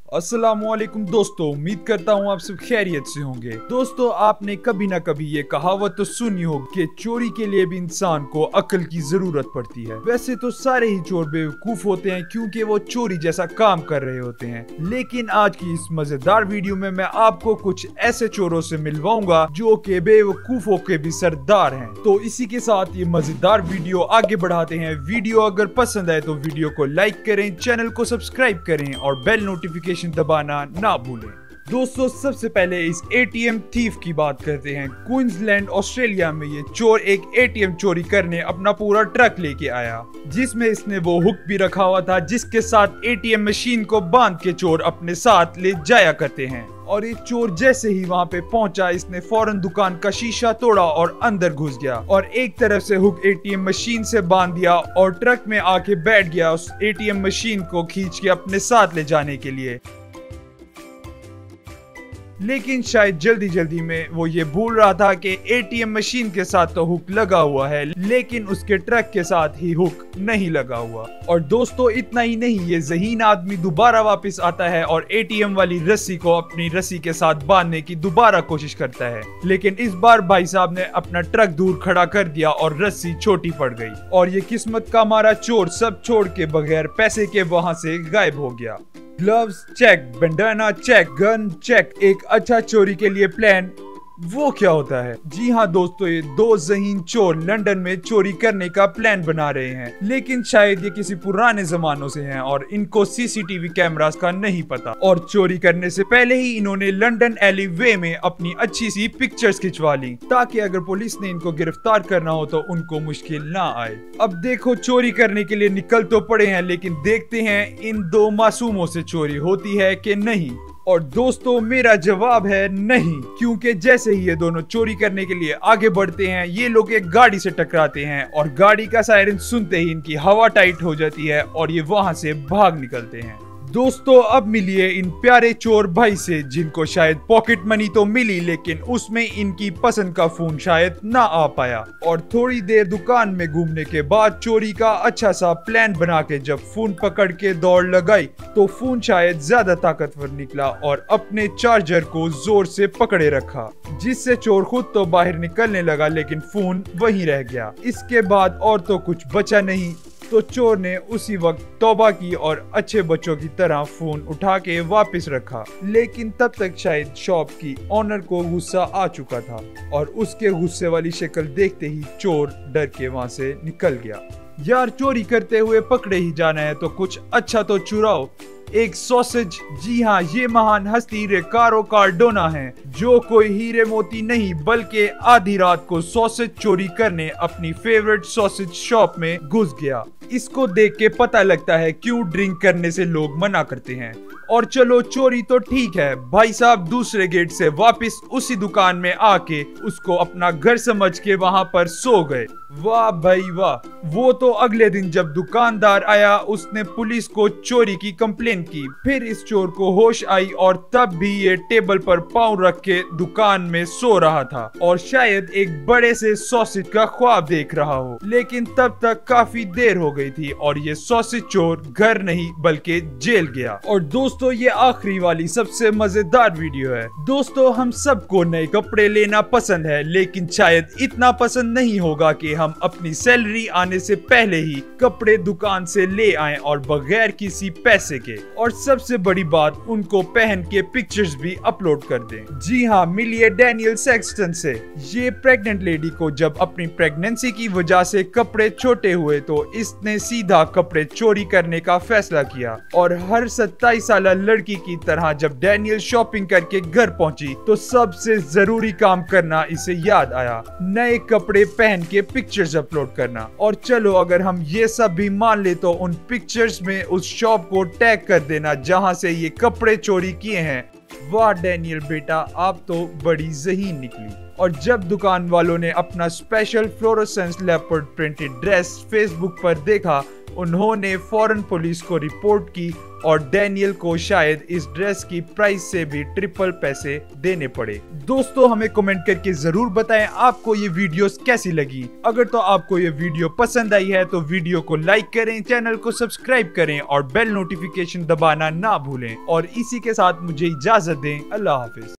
अस्सलामुअलैकुम दोस्तों, उम्मीद करता हूँ आप सब खैरियत से होंगे। दोस्तों, आपने कभी ना कभी ये कहावत तो सुनी होगी कि चोरी के लिए भी इंसान को अक्ल की जरूरत पड़ती है। वैसे तो सारे ही चोर बेवकूफ होते हैं क्योंकि वो चोरी जैसा काम कर रहे होते हैं, लेकिन आज की इस मजेदार वीडियो में मैं आपको कुछ ऐसे चोरों से मिलवाऊंगा जो कि बेवकूफों के भी सरदार हैं। तो इसी के साथ ये मजेदार वीडियो आगे बढ़ाते हैं। वीडियो अगर पसंद आए तो वीडियो को लाइक करें, चैनल को सब्सक्राइब करें और बेल नोटिफिकेशन दबाना ना भूलें। दोस्तों, सबसे पहले इस एटीएम थीफ की बात करते हैं। क्वींसलैंड ऑस्ट्रेलिया में ये चोर एक एटीएम चोरी करने अपना पूरा ट्रक लेके आया, जिसमें इसने वो हुक भी रखा हुआ था जिसके साथ एटीएम मशीन को बांध के चोर अपने साथ ले जाया करते हैं। और ये चोर जैसे ही वहां पे पहुंचा, इसने फौरन दुकान का शीशा तोड़ा और अंदर घुस गया और एक तरफ से हुक एटीएम मशीन से बांध दिया और ट्रक में आके बैठ गया उस एटीएम मशीन को खींच के अपने साथ ले जाने के लिए। लेकिन शायद जल्दी जल्दी में वो ये भूल रहा था कि एटीएम मशीन के साथ तो हुक लगा हुआ है, लेकिन उसके ट्रक के साथ ही हुक नहीं लगा हुआ। और दोस्तों, इतना ही नहीं, ये ज़हीन आदमी दोबारा वापस आता है और एटीएम वाली रस्सी को अपनी रस्सी के साथ बांधने की दोबारा कोशिश करता है, लेकिन इस बार भाई साहब ने अपना ट्रक दूर खड़ा कर दिया और रस्सी छोटी पड़ गई और ये किस्मत का हमारा चोर सब छोड़ के बगैर पैसे के वहां से गायब हो गया। Gloves check, bandana check, gun check. एक अच्छा चोरी के लिए प्लान वो क्या होता है? जी हाँ दोस्तों, ये दो ज़हीन चोर लंदन में चोरी करने का प्लान बना रहे हैं, लेकिन शायद ये किसी पुराने जमानों से हैं और इनको सीसीटीवी कैमरास का नहीं पता। और चोरी करने से पहले ही इन्होंने लंदन एली वे में अपनी अच्छी सी पिक्चर्स खिंचवा ली ताकि अगर पुलिस ने इनको गिरफ्तार करना हो तो उनको मुश्किल ना आए। अब देखो, चोरी करने के लिए निकल तो पड़े हैं, लेकिन देखते हैं इन दो मासूमों से चोरी होती है कि नहीं। और दोस्तों, मेरा जवाब है नहीं, क्योंकि जैसे ही ये दोनों चोरी करने के लिए आगे बढ़ते हैं, ये लोग एक गाड़ी से टकराते हैं और गाड़ी का सायरन सुनते ही इनकी हवा टाइट हो जाती है और ये वहां से भाग निकलते हैं। दोस्तों, अब मिलिए इन प्यारे चोर भाई से जिनको शायद पॉकेट मनी तो मिली, लेकिन उसमें इनकी पसंद का फोन शायद ना आ पाया। और थोड़ी देर दुकान में घूमने के बाद चोरी का अच्छा सा प्लान बना के जब फोन पकड़ के दौड़ लगाई तो फोन शायद ज्यादा ताकतवर निकला और अपने चार्जर को जोर से पकड़े रखा, जिससे चोर खुद तो बाहर निकलने लगा लेकिन फोन वहीं रह गया। इसके बाद और तो कुछ बचा नहीं, तो चोर ने उसी वक्त तौबा की और अच्छे बच्चों की तरह फोन उठा के वापस रखा। लेकिन तब तक शायद शॉप की ओनर को गुस्सा आ चुका था और उसके गुस्से वाली शक्ल देखते ही चोर डर के वहां से निकल गया। यार, चोरी करते हुए पकड़े ही जाना है तो कुछ अच्छा तो चुराओ। एक सॉसेज। जी हाँ, ये महान हस्ती रिकार्डो कार्डोना है, जो कोई हीरे मोती नहीं बल्कि आधी रात को सॉसेज चोरी करने अपनी फेवरेट सॉसेज शॉप में घुस गया। इसको देख के पता लगता है क्यों ड्रिंक करने से लोग मना करते हैं। और चलो, चोरी तो ठीक है, भाई साहब दूसरे गेट से वापस उसी दुकान में आके उसको अपना घर समझ के वहां पर सो गए। वाह भाई वाह। वो तो अगले दिन जब दुकानदार आया, उसने पुलिस को चोरी की कंप्लेन की। फिर इस चोर को होश आई और तब भी ये टेबल पर पाँव रख के दुकान में सो रहा था और शायद एक बड़े से सॉसेज का ख्वाब देख रहा हो। लेकिन तब तक काफी देर हो गई थी और ये सॉसेज चोर घर नहीं बल्कि जेल गया। और दोस्तों, ये आखिरी वाली सबसे मजेदार वीडियो है। दोस्तों, हम सबको नए कपड़े लेना पसंद है, लेकिन शायद इतना पसंद नहीं होगा कि हम अपनी सैलरी आने से पहले ही कपड़े दुकान से ले आएं और बगैर किसी पैसे के। और सबसे बड़ी बात, उनको पहन के पिक्चर्स भी अपलोड कर दें। जी हाँ, मिलिए डैनियल सेक्सटन से। ये प्रेग्नेंट लेडी को जब अपनी प्रेगनेंसी की वजह से कपड़े छोटे हुए तो इसने सीधा कपड़े चोरी करने का फैसला किया। और हर 27 साल लड़की की तरह जब डैनियल शॉपिंग करके घर पहुंची तो सबसे जरूरी काम करना इसे याद आया, नए कपड़े पहन के पिक्चर्स अपलोड करना। और चलो, अगर हम ये सब भी मान ले तो उन पिक्चर्स में उस शॉप को टैग कर देना जहां से ये कपड़े चोरी किए हैं। वाह डैनियल बेटा, आप तो बड़ी ज़हीन निकली। और जब दुकान वालों ने अपना special fluorescence leopard printed dress Facebook पर देखा, उन्होंने फौरन पुलिस को रिपोर्ट की और डैनियल को शायद इस ड्रेस की प्राइस से भी ट्रिपल पैसे देने पड़े। दोस्तों, हमें कमेंट करके जरूर बताएं आपको ये वीडियोस कैसी लगी। अगर तो आपको ये वीडियो पसंद आई है तो वीडियो को लाइक करें, चैनल को सब्सक्राइब करें और बेल नोटिफिकेशन दबाना ना भूलें। और इसी के साथ मुझे इजाजत दें। अल्लाह हाफिज।